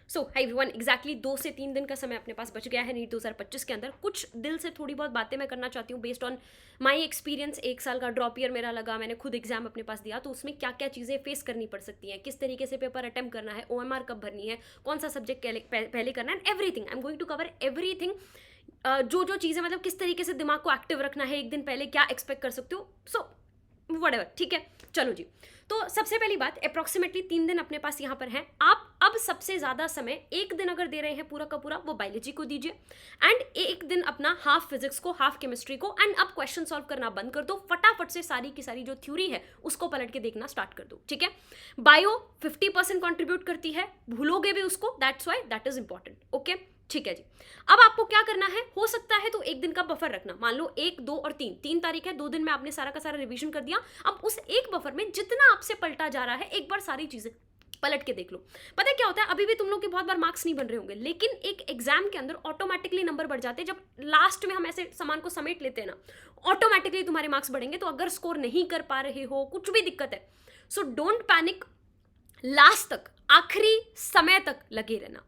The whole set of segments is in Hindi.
सो हाई एवरीवन, एग्जैक्टली 2 से 3 दिन का समय अपने पास बच गया है नीट 2025 के अंदर। कुछ दिल से थोड़ी बहुत बातें मैं करना चाहती हूँ बेस्ड ऑन माई एक्सपीरियंस। 1 साल का ड्रॉप ईयर मेरा लगा, मैंने खुद एग्जाम अपने पास दिया, तो उसमें क्या क्या चीज़ें फेस करनी पड़ सकती हैं, किस तरीके से पेपर अटेम्प्ट करना है, OMR कब भरनी है, कौन सा सब्जेक्ट पहले करना है, everything I am going to cover everything. जो जो चीज़ें मतलब किस तरीके से दिमाग को एक्टिव रखना है एक दिन पहले, क्या एक्सपेक्ट कर सकते हो, सो व्हाटएवर, ठीक है। चलो जी, तो सबसे पहली बात, अप्रॉक्सीमेटली 3 दिन अपने पास यहाँ पर हैं। आप अब सबसे ज़्यादा समय एक दिन अगर दे रहे हैं पूरा का पूरा, वो बायोलॉजी को दीजिए, एंड एक दिन अपना हाफ फिजिक्स को, हाफ केमिस्ट्री को, एंड अब क्वेश्चन सॉल्व करना बंद कर दो। फटाफट से सारी की सारी जो थ्योरी है उसको पलट के देखना स्टार्ट कर दो, ठीक है। बायो 50% कॉन्ट्रीब्यूट करती है, भूलोगे भी उसको, that's why that is important, okay, ठीक है जी। अब आपको क्या करना है, हो सकता है तो एक दिन का बफर रखना, मान लो 1, 2 और 3 तारीख है, 2 दिन में आपने सारा का सारा रिवीजन कर दिया। अब उस एक बफर में जितना आपसे पलटा जा रहा है, एक बार सारी चीजें पलट के देख लो। पता है क्या होता है, अभी भी तुम लोग के बहुत बार मार्क्स नहीं बन रहे होंगे, लेकिन एक एग्जाम के अंदर ऑटोमेटिकली नंबर बढ़ जाते हैं। जब लास्ट में हम ऐसे सामान को समेट लेते हैं ना, ऑटोमेटिकली तुम्हारे मार्क्स बढ़ेंगे। तो अगर स्कोर नहीं कर पा रहे हो, कुछ भी दिक्कत है, सो डोंट पैनिक, लास्ट तक, आखिरी समय तक लगे रहना।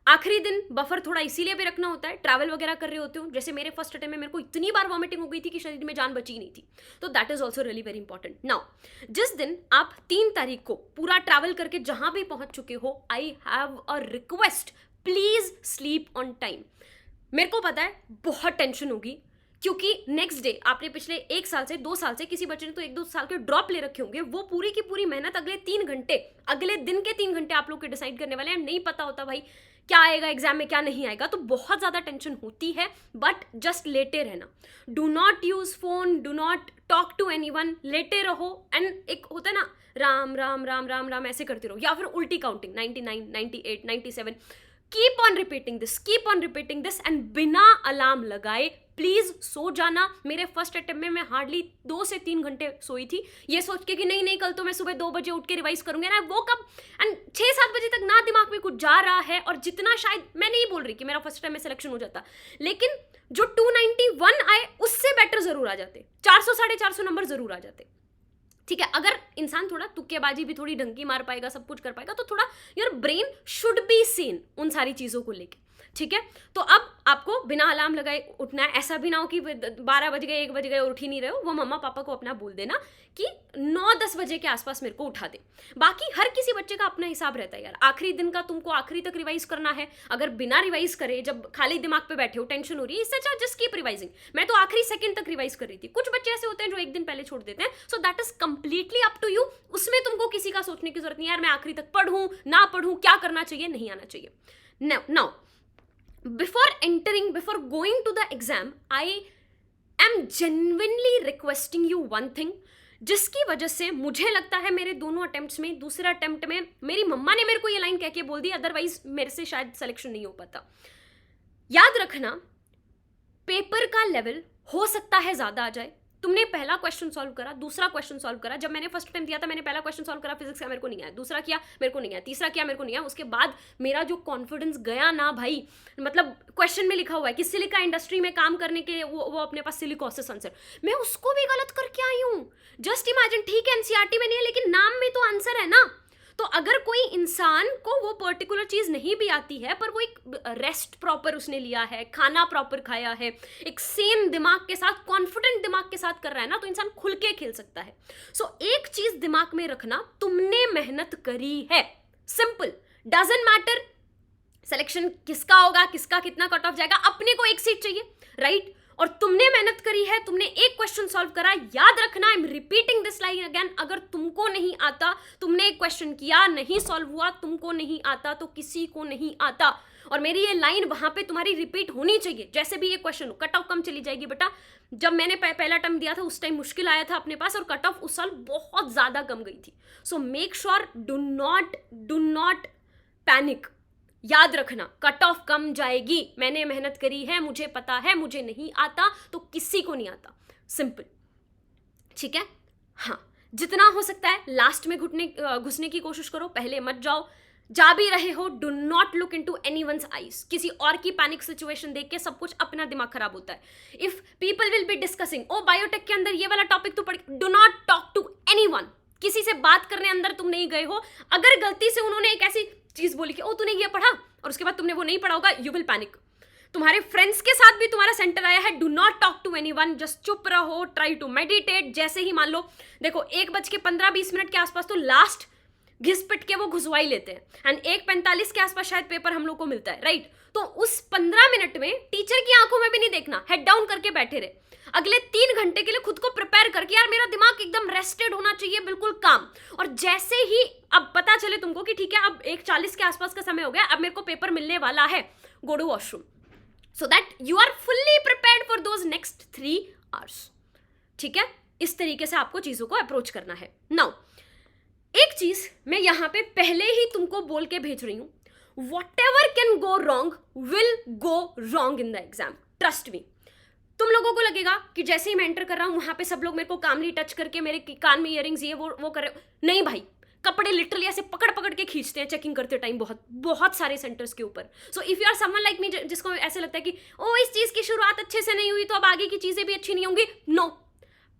आखिरी दिन बफर थोड़ा इसीलिए भी रखना होता है, ट्रैवल वगैरह कर रहे होते हो, जैसे मेरे फर्स्ट अटेम्प्ट में मेरे को इतनी बार वॉमिटिंग हो गई थी कि शरीर में जान बची नहीं थी, तो that is also really very important. Now, जिस दिन आप 3 तारीख को पूरा ट्रैवल करके जहां भी पहुंच चुके हो, I have a request, please sleep on time. मेरे को पता है बहुत टेंशन होगी, क्योंकि नेक्स्ट डे आपने पिछले 1 साल से, 2 साल से, किसी बच्चे ने तो 1-2 साल के ड्रॉप ले रखे होंगे, वो पूरी की पूरी मेहनत अगले 3 घंटे, अगले दिन के 3 घंटे आप लोग के डिसाइड करने वाले हैं। नहीं पता होता भाई क्या आएगा एग्जाम में, क्या नहीं आएगा, तो बहुत ज्यादा टेंशन होती है। बट जस्ट लेटे रहना, do not use phone, do not talk to anyone, लेटे रहो। एंड एक होता है ना, राम राम राम राम राम ऐसे करते रहो, या फिर उल्टी counting 99, 98, 97, keep on repeating this and बिना अलार्म लगाए प्लीज सो जाना। मेरे फर्स्ट अटेम्प्ट में मैं हार्डली 2 से 3 घंटे सोई थी, ये सोच के कि नहीं कल तो मैं सुबह 2 बजे उठ के रिवाइज करूंगी ना, वो कब, एंड 6-7 बजे तक ना दिमाग में कुछ जा रहा है। और जितना, शायद मैं नहीं बोल रही कि मेरा फर्स्ट टाइम में सिलेक्शन हो जाता, लेकिन जो 291 आए उससे बेटर जरूर आ जाते, 400 450 नंबर जरूर आ जाते, ठीक है। अगर इंसान थोड़ा तुक्केबाजी भी थोड़ी ढंग की मार पाएगा, सब कुछ कर पाएगा, तो थोड़ा your brain should be Sen उन सारी चीज़ों को लेके, ठीक है। तो अब आपको बिना अलार्म लगाए उठना है। ऐसा भी ना हो कि 12 बज गए, 1 बज गए, उठ ही नहीं रहे हो, वो मम्मा पापा को अपना बोल देना कि 9-10 बजे के आसपास मेरे को उठा दे। बाकी हर किसी बच्चे का अपना हिसाब रहता है यार। आखिरी दिन का तुमको आखिरी तक रिवाइज करना है, अगर बिना रिवाइज करे, जब खाली दिमाग पे बैठे हो, टेंशन हो रही है, इससे अच्छा जस्ट कीप रिवाइजिंग। मैं तो आखिरी सेकंड तक रिवाइज कर रही थी। कुछ बच्चे ऐसे होते हैं जो एक दिन पहले छोड़ देते हैं, so that is completely up to you. उसमें तुमको किसी का सोचने की जरूरत नहीं, यार मैं आखिरी तक पढ़ूं ना पढ़ूं, क्या करना चाहिए नहीं आना चाहिए। Now before going to the exam, I am genuinely requesting you one thing, जिसकी वजह से मुझे लगता है मेरे दोनों अटेम्प्ट्स में, दूसरे अटेम्प्ट में मेरी मम्मा ने मेरे को ये लाइन कह के बोल दी, अदरवाइज मेरे से शायद सिलेक्शन नहीं हो पाता। याद रखना, पेपर का लेवल हो सकता है ज्यादा आ जाए। तुमने पहला क्वेश्चन सॉल्व करा, दूसरा क्वेश्चन सॉल्व करा। जब मैंने फर्स्ट टाइम दिया था, मैंने पहला क्वेश्चन सॉल्व करा फिजिक्स का, मेरे को नहीं आया, दूसरा किया मेरे को नहीं आया, तीसरा किया मेरे को नहीं आया। उसके बाद मेरा जो कॉन्फिडेंस गया ना भाई, मतलब क्वेश्चन में लिखा हुआ है कि सिलिका इंडस्ट्री में काम करने के वो अपने पास सिलिकॉसिस आंसर, मैं उसको भी गलत करके आई हूँ। जस्ट इमेजिन, ठीक है एनसीईआरटी में नहीं है, लेकिन नाम में तो आंसर है ना। तो अगर कोई इंसान को वो पर्टिकुलर चीज नहीं भी आती है, पर वो एक रेस्ट प्रॉपर उसने लिया है, खाना प्रॉपर खाया है, एक सेम दिमाग के साथ, कॉन्फिडेंट दिमाग के साथ कर रहा है ना, तो इंसान खुल के खेल सकता है। सो एक चीज दिमाग में रखना, तुमने मेहनत करी है, सिंपल, डजंट मैटर सिलेक्शन किसका होगा, किसका कितना कट ऑफ जाएगा, अपने को एक सीट चाहिए, राइट? और तुमने मेहनत करी है, तुमने एक क्वेश्चन सॉल्व करा। याद रखना, I am repeating this line again, अगर तुमको नहीं आता, तुमने एक क्वेश्चन किया, नहीं सॉल्व हुआ, तुमको नहीं आता तो किसी को नहीं आता। और मेरी ये लाइन वहां पे तुम्हारी रिपीट होनी चाहिए, जैसे भी ये क्वेश्चन हो। कट ऑफ कम चली जाएगी बेटा। जब मैंने पहला टर्म दिया था उस टाइम मुश्किल आया था अपने पास, और कट ऑफ उस साल बहुत ज्यादा कम गई थी। So make sure, do not panic. याद रखना, कट ऑफ कम जाएगी, मैंने मेहनत करी है, मुझे पता है, मुझे नहीं आता तो किसी को नहीं आता, सिंपल, ठीक है। हाँ, जितना हो सकता है लास्ट में घुसने की कोशिश करो, पहले मत जाओ। जा भी रहे हो, do not look into anyone's eyes. किसी और की पैनिक सिचुएशन देख के सब कुछ अपना दिमाग खराब होता है। If people will be discussing, ओ बायोटेक के अंदर ये वाला टॉपिक तो पढ़, do not talk to anyone. किसी से बात करने अंदर तुम नहीं गए हो, अगर गलती से उन्होंने एक ऐसी चीज़ बोली कि ओ तूने ये पढ़ा, और उसके बाद तुमने वो नहीं पढ़ा होगा, यू विल पैनिक। तुम्हारे फ्रेंड्स के साथ भी तुम्हारा सेंटर आया है, do not talk to anyone, just चुप रहो, ट्राई टू मेडिटेट। जैसे ही मान लो देखो 1:15-20 के आसपास तो लास्ट घिस पिट के वो घुसवा ही लेते हैं, एंड 1:45 के आसपास शायद पेपर हम लोग को मिलता है, राइट। तो उस 15 मिनट में टीचर की आंखों में भी नहीं देखना, हेड डाउन करके बैठे रहे। अगले 3 घंटे के लिए खुद को प्रिपेयर करके, यार मेरा दिमाग एकदम रेस्टेड होना चाहिए, बिल्कुल काम। और जैसे ही अब पता चले तुमको कि ठीक है अब 1:40 के आसपास का समय हो गया, अब मेरे को पेपर मिलने वाला है, go to washroom, so that you are fully prepared for those next 3 hours. ठीक है, इस तरीके से आपको चीजों को अप्रोच करना है। नाउ एक चीज मैं यहां पे पहले ही तुमको बोल के भेज रही हूं, whatever can go wrong will go wrong in the exam, trust me। तुम लोगों को लगेगा कि जैसे ही मैं एंटर कर रहा हूं वहां पे सब लोग मेरे को कामली टच करके मेरे कान में इयरिंग्स ये वो कर रहे हो, नहीं भाई, कपड़े लिटरली ऐसे पकड़ पकड़ के खींचते हैं चेकिंग करते टाइम, बहुत बहुत सारे सेंटर्स के ऊपर। So if you are someone like me जिसको ऐसे लगता है कि ओ इस चीज की शुरुआत अच्छे से नहीं हुई तो अब आगे की चीजें भी अच्छी नहीं होंगी, no,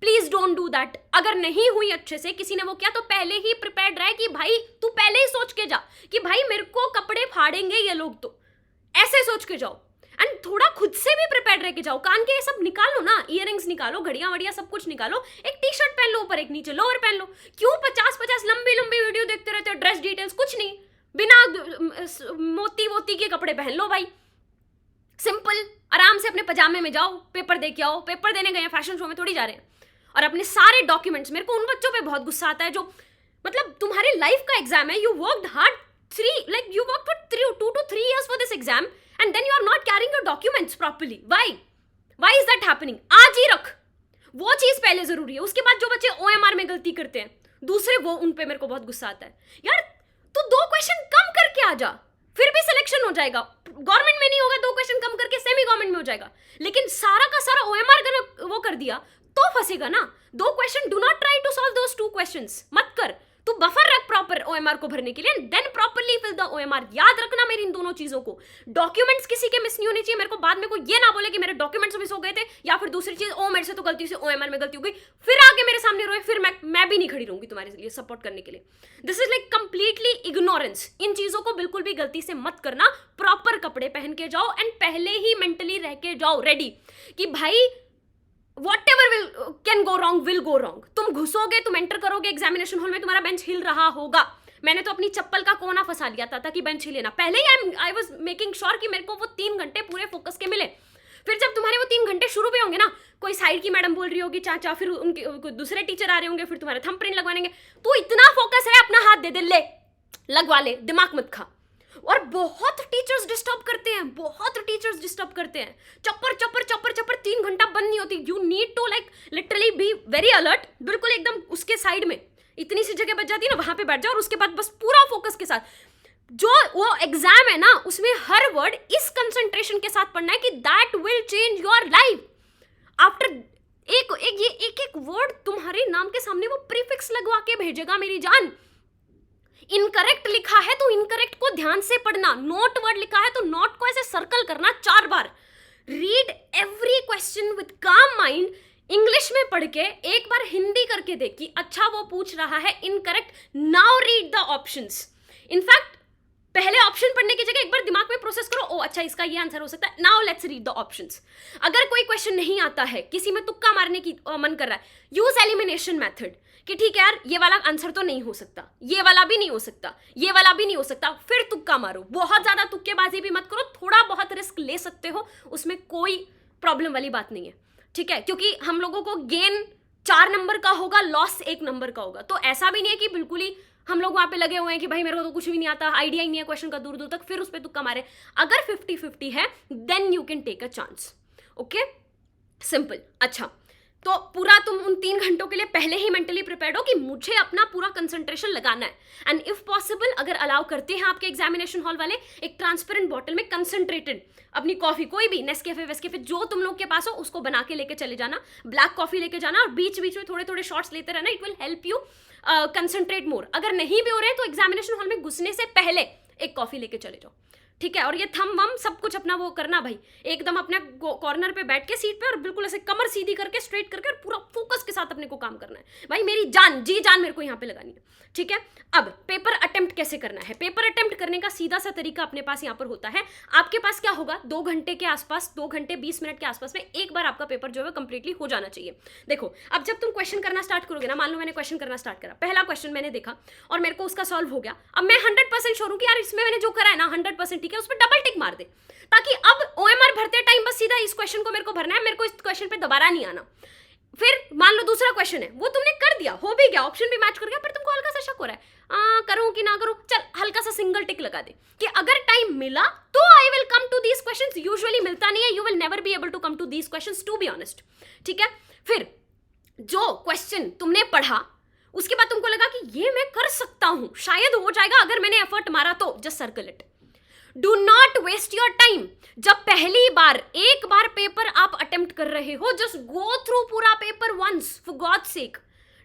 please don't do that. अगर नहीं हुई अच्छे से, किसी ने वो किया, तो पहले ही प्रिपेयर्ड रहे कि भाई तू पहले ही सोच के जा कि भाई मेरे को कपड़े फाड़ेंगे ये लोग, तो ऐसे सोच के जाओ। एंड थोड़ा खुद से भी प्रिपेयर्ड रह के जाओ, कान के ये सब निकालो ना, इयरिंग्स निकालो, घड़ियां वड़ियां सब कुछ निकालो, एक टी शर्ट पहन लो ऊपर, एक नीचे लोअर पहन लो। क्यों 50-50 लंबी लंबी वीडियो देखते रहते हो, ड्रेस डिटेल्स कुछ नहीं, बिना मोती वोती के कपड़े पहन लो भाई, सिंपल आराम से अपने पजामे में जाओ, पेपर दे के आओ। पेपर देने गए हैं, फैशन शो में थोड़ी जा रहे हैं। और अपने सारे डॉक्यूमेंट्स, मेरे को उन बच्चों पे बहुत गुस्सा आता है जो मतलब तुम्हारे लाइफ का एग्जाम है, you worked hard 2 to 3 years for this exam and then you are not carrying your documents properly, why is that happening? आज ही रख, वो चीज पहले जरूरी है। उसके बाद जो बच्चे OMR में गलती करते हैं दूसरे, वो उन पे मेरे को बहुत गुस्सा आता है। यार तू 2 क्वेश्चन कम करके आ जा, फिर भी सिलेक्शन हो जाएगा। गवर्नमेंट में नहीं होगा, 2 क्वेश्चन कम करके सेमी गवर्नमेंट में हो जाएगा, लेकिन सारा का सारा OMR वो कर दिया तो फंसेगा ना। 2 question, do not try to solve those 2 questions, मत कर। तू बफर रख प्रॉपर OMR को भरने के लिए, then properly fill the OMR। याद रखना मेरी इन दोनों चीजों को, डॉक्यूमेंट्स किसी के मिस नहीं होने चाहिए। मेरे को बाद में कोई ये ना बोले कि मेरे डॉक्यूमेंट्स मिस हो गए थे, या फिर दूसरी चीज, ओ मेरे से तो गलती से OMR में गलती हो गई, फिर आगे मेरे सामने रोए, फिर मैं भी नहीं खड़ी रहूंगी तुम्हारे लिए सपोर्ट करने के लिए। This is like completely ignorance. इन चीजों को बिल्कुल भी गलती से मत करना। प्रॉपर कपड़े पहन के जाओ एंड पहले ही मेंटली रह के जाओ रेडी कि भाई whatever can go wrong will go wrong। तुम घुसोगे, तुम एंटर करोगे एग्जामिनेशन हॉल में, तुम्हारा बेंच हिल रहा होगा। मैंने तो अपनी चप्पल का कोना फंसा लिया था ताकि बेंच हिले ना। पहले ही आई वाज मेकिंग श्योर कि मेरे को वो 3 घंटे पूरे फोकस के मिले। फिर जब तुम्हारे वो 3 घंटे शुरू भी होंगे ना, कोई साइड की मैडम बोल रही होगी चाचा, फिर उनके दूसरे टीचर आ रहे होंगे, फिर तुम्हारे थंब प्रिंट लगवाएंगे, तो इतना फोकस है, अपना हाथ दे दे, ले लगवा ले, दिमाग मत खा। और बहुत टीचर्स डिस्टर्ब करते हैं, बहुत टीचर्स डिस्टर्ब करते हैं, चप्पर चप्पर चप्पर चप्पर 3 घंटा बंद नहीं होती। You need to like literally be very alert, बिल्कुल एकदम उसके साइड में इतनी सी जगह बच जाती है ना, वहां पे बैठ जाओ और उसके बाद बस पूरा फोकस के साथ जो वो एग्जाम है ना, उसमें हर वर्ड इस कंसंट्रेशन के साथ पढ़ना है कि that will change your life. After एक वर्ड तुम्हारे नाम के सामने वो प्रीफिक्स लगवा के भेजेगा मेरी जान। इनकरेक्ट लिखा है तो इनकरेक्ट को ध्यान से पढ़ना, नोट वर्ड लिखा है तो नोट को ऐसे सर्कल करना 4 बार। Read every question with calm mind. English में पढ़ के एक बार हिंदी करके देख कि अच्छा वो पूछ रहा है incorrect, now read the options. In fact पहले ऑप्शन पढ़ने की जगह एक बार दिमाग में प्रोसेस करो, ओ अच्छा इसका ये आंसर हो सकता है, now let's read the options. अगर कोई क्वेश्चन नहीं आता है, किसी में तुक्का मारने की मन कर रहा है, यूज एलिमिनेशन मेथड कि ठीक है यार ये वाला आंसर तो नहीं हो सकता, ये वाला भी नहीं हो सकता, ये वाला भी नहीं हो सकता, फिर तुक्का मारो। बहुत ज्यादा तुक्केबाजी भी मत करो, थोड़ा बहुत रिस्क ले सकते हो, उसमें कोई प्रॉब्लम वाली बात नहीं है, ठीक है। क्योंकि हम लोगों को गेन 4 नंबर का होगा, लॉस 1 नंबर का होगा, तो ऐसा भी नहीं है कि बिल्कुल ही हम लोग वहां पे लगे हुए हैं कि भाई मेरे को तो कुछ भी नहीं आता, आइडिया ही नहीं है क्वेश्चन का दूर दूर तक, फिर उस पर तुक्का मारे। अगर 50-50 है then you can take a chance, okay, simple. अच्छा, तो पूरा तुम उन 3 घंटों के लिए पहले ही मेंटली प्रिपेयर्ड हो कि मुझे अपना पूरा कंसंट्रेशन लगाना है। एंड इफ पॉसिबल, अगर अलाउ करते हैं आपके एग्जामिनेशन हॉल वाले, एक ट्रांसपेरेंट बॉटल में कंसंट्रेटेड अपनी कॉफी, कोई भी नेस्कैफे वेस्कैफे जो तुम लोग के पास हो उसको बना के लेके चले जाना, ब्लैक कॉफी लेके जाना और बीच बीच में थोड़े थोड़े शॉट्स लेते रहना। It will help you concentrate more. अगर नहीं भी हो रहे तो एग्जामिनेशन हॉल में घुसने से पहले एक कॉफी लेके चले जाओ, ठीक है। और ये थम वम सब कुछ अपना वो करना भाई, एकदम अपने कॉर्नर पे बैठ के सीट पे और बिल्कुल ऐसे कमर सीधी करके स्ट्रेट करके और पूरा फोकस के साथ अपने को काम करना है भाई। मेरी जान जी जान मेरे को यहाँ पे लगानी है, ठीक है। अब पेपर अटेम्प्ट कैसे करना है? पेपर अटेम्प्ट करने का सीधा सा तरीका अपने पास यहाँ पर होता है। आपके पास क्या होगा, 2 घंटे के आसपास, 2 घंटे 20 मिनट के आसपास में एक बार आपका पेपर जो है कंप्लीटली हो जाना चाहिए। देखो अब जब तुम क्वेश्चन करना स्टार्ट करोगे ना, मान लो मैंने क्वेश्चन करना स्टार्ट करा, पहला क्वेश्चन मैंने देखा और मेरे को उसका सॉल्व हो गया, अब मैं 100% श्योर हूं कि यार इसमें मैंने जो करा है ना 100% ठीक है, उस पर डबल टिक मार दे, ताकि अब ओएमआर भरते टाइम बस सीधा इस क्वेश्चन को मेरे को भरना है, मेरे को इस क्वेश्चन पे दोबारा नहीं आना। फिर मान लो दूसरा क्वेश्चन है, वो तुमने कर दिया, हो भी गया, ऑप्शन भी मैच कर गया, पर तुमको हल्का सा शक हो रहा है करूं कि ना करूं, चल हल्का सा सिंगल टिक लगा दे कि अगर टाइम मिला तो I will come to these questions. Usually मिलता नहीं है, you will never be able to come to these questions to be honest, ठीक है। फिर जो क्वेश्चन तुमने पढ़ा उसके बाद तुमको लगा कि ये मैं कर सकता हूं, शायद हो जाएगा अगर मैंने एफर्ट मारा तो, just circle it. Do not waste your time. जब पहली बार एक बार पेपर आप अटेम्प्ट कर रहे हो, जस्ट गो थ्रू पूरा paper once for God's sake.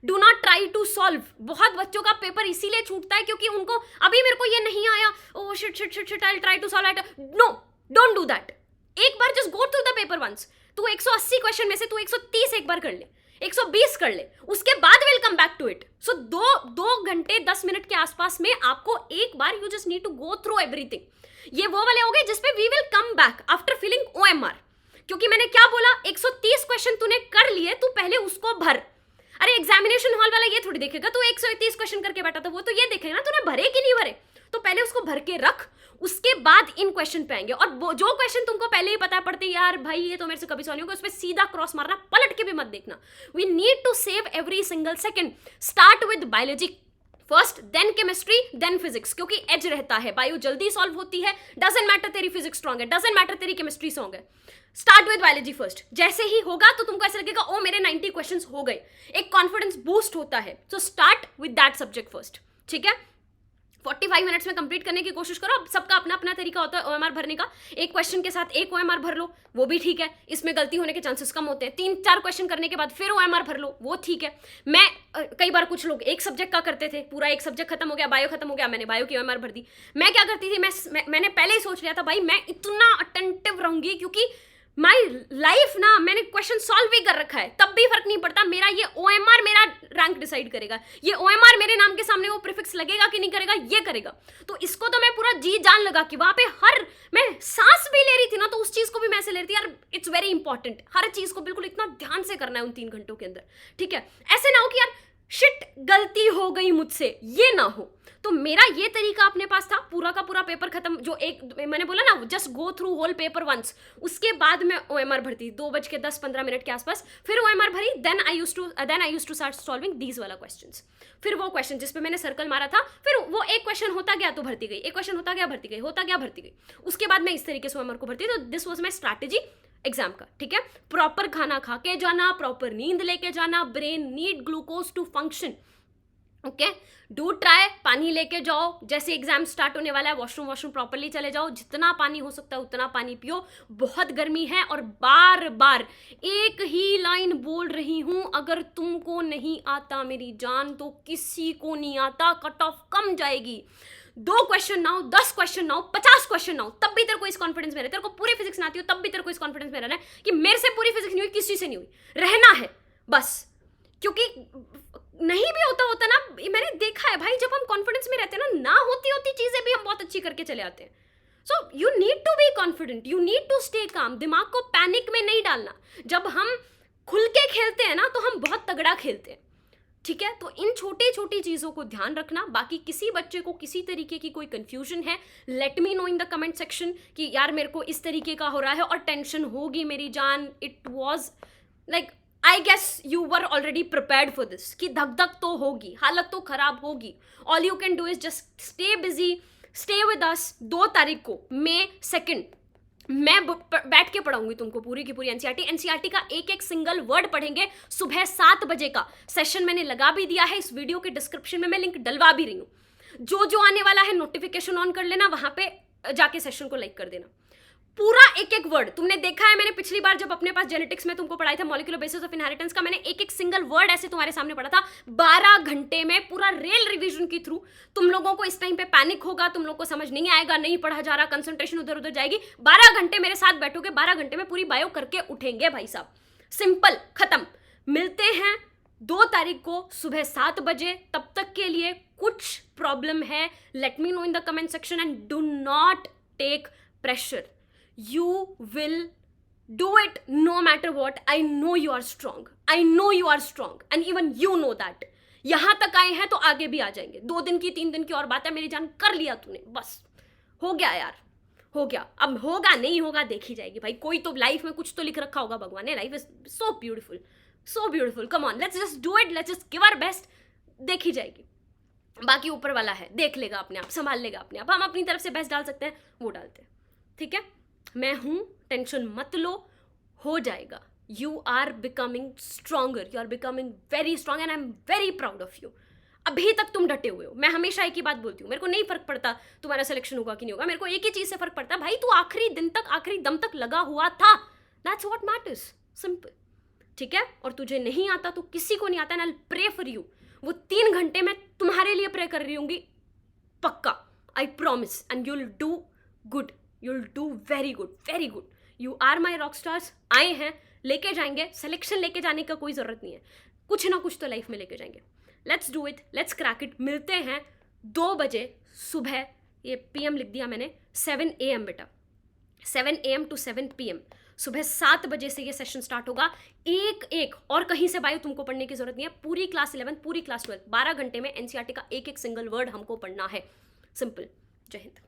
Do not try to solve. बहुत बच्चों का पेपर इसीलिए छूटता है क्योंकि उनको अभी मेरे को ये नहीं आया, oh shit shit shit shit I will try to solve it. No, don't do that. एक बार just go through the paper once. तू 180 क्वेश्चन में से तू 130 एक बार कर ले, 120 कर ले, उसके बाद will come back to it. So 2 घंटे 10 मिनट के आसपास में आपको एक बार you just need to go through everything. ये वो वाले हो गए जिसपे we will come back after filling OMR. क्योंकि मैंने क्या बोला, 130 क्वेश्चन तूने कर लिए, तू पहले उसको भर। अरे एग्जामिनेशन हॉल वाला ये थोड़ी देखेगा तू 130 क्वेश्चन करके बैठा था, वो तो ये देखेगा ना तूने भरे कि नहीं भरे। तो पहले उसको भर के रख, उसके बाद इन क्वेश्चन पे आएंगे। और जो क्वेश्चन तुमको पहले ही पता पड़ते यार भाई ये तो मेरे से कभी सॉल्व नहीं होगा, उस पर सीधा क्रॉस मारना, पलट के भी मत देखना। We need to save every single second. Start with biology first, then chemistry, then physics, क्योंकि एज रहता है, बायो जल्दी सॉल्व होती है, डजंट मैटर तेरी फिजिक्स स्ट्रॉन्ग है, डजंट मैटर तेरी केमिस्ट्री स्ट्रॉन्ग है। Start with biology first. जैसे ही होगा तो तुमको ऐसा लगेगा ओ मेरे 90 क्वेश्चंस हो गए, एक कॉन्फिडेंस बूस्ट होता है। So start with that subject first, ठीक है। 45 मिनट्स में कंप्लीट करने की कोशिश करो। अब सबका अपना अपना तरीका होता है ओएमआर भरने का। एक क्वेश्चन के साथ एक ओएमआर भर लो, वो भी ठीक है, इसमें गलती होने के चांसेस कम होते हैं। 3-4 क्वेश्चन करने के बाद फिर ओएमआर भर लो, वो ठीक है। मैं कई बार कुछ लोग एक सब्जेक्ट का करते थे, पूरा एक सब्जेक्ट खत्म हो गया, बायो खत्म हो गया, मैंने बायो की ओएमआर भर दी। मैं क्या करती थी, मैंने पहले ही सोच लिया था भाई मैं इतना अटेंटिव रहूंगी क्योंकि माई लाइफ ना मैंने क्वेश्चन सॉल्व भी कर रखा है, तब भी फर्क नहीं पड़ता, मेरा ये ओएमआर मेरा रैंक डिसाइड करेगा। ये ओएमआर मेरे नाम के सामने वो प्रीफिक्स लगेगा कि नहीं करेगा, ये करेगा। तो इसको तो मैं पूरा जी जान लगा कि वहां पे मैं सांस भी ले रही थी ना, तो उस चीज को भी मैं ऐसे ले रही थी यार इट्स वेरी इंपॉर्टेंट, हर चीज को बिल्कुल इतना ध्यान से करना है उन 3 घंटों के अंदर, ठीक है। ऐसे ना हो कि यार शिट गलती हो गई मुझसे, ये ना हो। तो मेरा ये तरीका अपने पास था, पूरा का पूरा पेपर खत्म, जो एक मैंने बोला ना just go through whole paper once, उसके बाद मैं ओएमआर भरती 2:10-15 मिनट के आसपास, फिर ओएमआर भरी, then I used to start solving these वाला क्वेश्चंस। फिर वो क्वेश्चन जिस पे मैंने सर्कल मारा था, फिर वो एक क्वेश्चन होता गया तो भरती गई, एक क्वेश्चन होता गया भरती गई, होता गया भरती गई। उसके बाद मैं इस तरीके से ओएमआर को भरती। तो this was my strategy exam का, ठीक है। प्रॉपर खाना खा के जाना, प्रॉपर नींद लेके जाना, brain need glucose to function, okay. Do try, पानी लेके जाओ, जैसे एग्जाम स्टार्ट होने वाला है वॉशरूम प्रॉपरली चले जाओ, जितना पानी हो सकता है उतना पानी पियो, बहुत गर्मी है। और बार बार एक ही लाइन बोल रही हूं, अगर तुमको नहीं आता मेरी जान तो किसी को नहीं आता, कट ऑफ कम जाएगी। 2 क्वेश्चन ना हो, 10 क्वेश्चन ना हो, 50 क्वेश्चन ना हो, तब भी तेरे को इस कॉन्फिडेंस में रहना, तेरे को पूरी फिजिक्स ना आती हो तब भी तेरे को इस कॉन्फिडेंस में रहना है कि मेरे से पूरी फिजिक्स नहीं हुई, किसी से नहीं हुई, रहना है बस। क्योंकि नहीं भी होता ना, मैंने देखा है भाई, जब हम कॉन्फिडेंस में रहते हैं ना होती चीजें भी हम बहुत अच्छी करके चले आते हैं। So you need to be confident, you need to stay calm, दिमाग को पैनिक में नहीं डालना। जब हम खुल के खेलते हैं ना तो हम बहुत तगड़ा खेलते हैं, ठीक है। तो इन छोटी छोटी चीजों को ध्यान रखना। बाकी किसी बच्चे को किसी तरीके की कोई कंफ्यूजन है, let me know in the comment section कि यार मेरे को इस तरीके का हो रहा है और टेंशन होगी मेरी जान। It was like I guess you were already prepared for this कि धक धक तो होगी, हालत तो खराब होगी। All you can do is just stay busy, stay with us. 2 तारीख को May 2 मैं बैठ के पढ़ाऊंगी तुमको पूरी की पूरी एनसीईआरटी का एक सिंगल वर्ड पढ़ेंगे। सुबह 7 बजे का सेशन मैंने लगा भी दिया है, इस वीडियो के डिस्क्रिप्शन में मैं लिंक डलवा भी रही हूँ। जो आने वाला है नोटिफिकेशन ऑन कर लेना, वहां पे जाके सेशन को लाइक कर देना। पूरा एक एक वर्ड तुमने देखा है। मैंने पिछली बार जब अपने पास जेनेटिक्स में तुमको पढ़ाई था मॉलिक्यूलर बेसिस ऑफ इनहेरिटेंस का, मैंने एक एक सिंगल वर्ड ऐसे तुम्हारे सामने पढ़ा था 12 घंटे में, पूरा रेल रिवीजन के थ्रू। तुम लोगों को इस टाइम पे पैनिक होगा, तुम लोग को समझ नहीं आएगा, नहीं पढ़ा जा रहा, कंसंट्रेशन उधर उधर जाएगी। 12 घंटे मेरे साथ बैठोगे, 12 घंटे में पूरी बायो करके उठेंगे भाई साहब। सिंपल, खत्म। मिलते हैं 2 तारीख को सुबह 7 बजे। तब तक के लिए कुछ प्रॉब्लम है, let me know in the comment section and do not take pressure. You will do it no matter what. I know you are strong. I know you are strong. And even you know that. यहां तक आए हैं तो आगे भी आ जाएंगे. 2 दिन की 3 दिन की और बात है, मेरी जान, कर लिया तूने, बस हो गया यार, हो गया. अब होगा नहीं होगा देखी जाएगी भाई. कोई तो लाइफ में कुछ तो लिख रखा होगा भगवान ने. Life is so beautiful, so beautiful. Come on, let's just do it, let's just give our best. देखी जाएगी, बाकी ऊपर वाला है, देख लेगा अपने आप, संभाल लेगा अपने आप. हम अपनी तरफ से बेस्ट डाल सकते हैं, वो डालते हैं. ठीक है, मैं हूं, टेंशन मत लो, हो जाएगा. You are becoming stronger, you are becoming very strong and I am very proud of you. अभी तक तुम डटे हुए हो. मैं हमेशा एक ही बात बोलती हूँ, मेरे को नहीं फर्क पड़ता तुम्हारा सिलेक्शन होगा कि नहीं होगा. मेरे को एक ही चीज से फर्क पड़ता है, भाई तू आखिरी दिन तक, आखिरी दम तक लगा हुआ था. That's what matters, simple. ठीक है, और तुझे नहीं आता तो किसी को नहीं आता. And I will pray for you. वो 3 घंटे मैं तुम्हारे लिए प्रे कर रही होंगी, पक्का, I promise. And you will do good, you'll do very good, very good. You are my rock stars. आए हैं, लेके जाएंगे. सिलेक्शन लेके जाने का कोई ज़रूरत नहीं है, कुछ ना कुछ तो लाइफ में लेके जाएंगे. Let's do it, let's crack it. मिलते हैं 2 बजे सुबह. ये PM लिख दिया मैंने, 7 AM बेटा, 7 AM to 7 PM. सुबह 7 बजे से ये सेशन स्टार्ट होगा. एक और कहीं से बायो तुमको पढ़ने की जरूरत नहीं है. पूरी क्लास 11, पूरी क्लास 12, 12 घंटे में NCERT का एक एक सिंगल वर्ड हमको पढ़ना है. सिंपल. जय हिंद.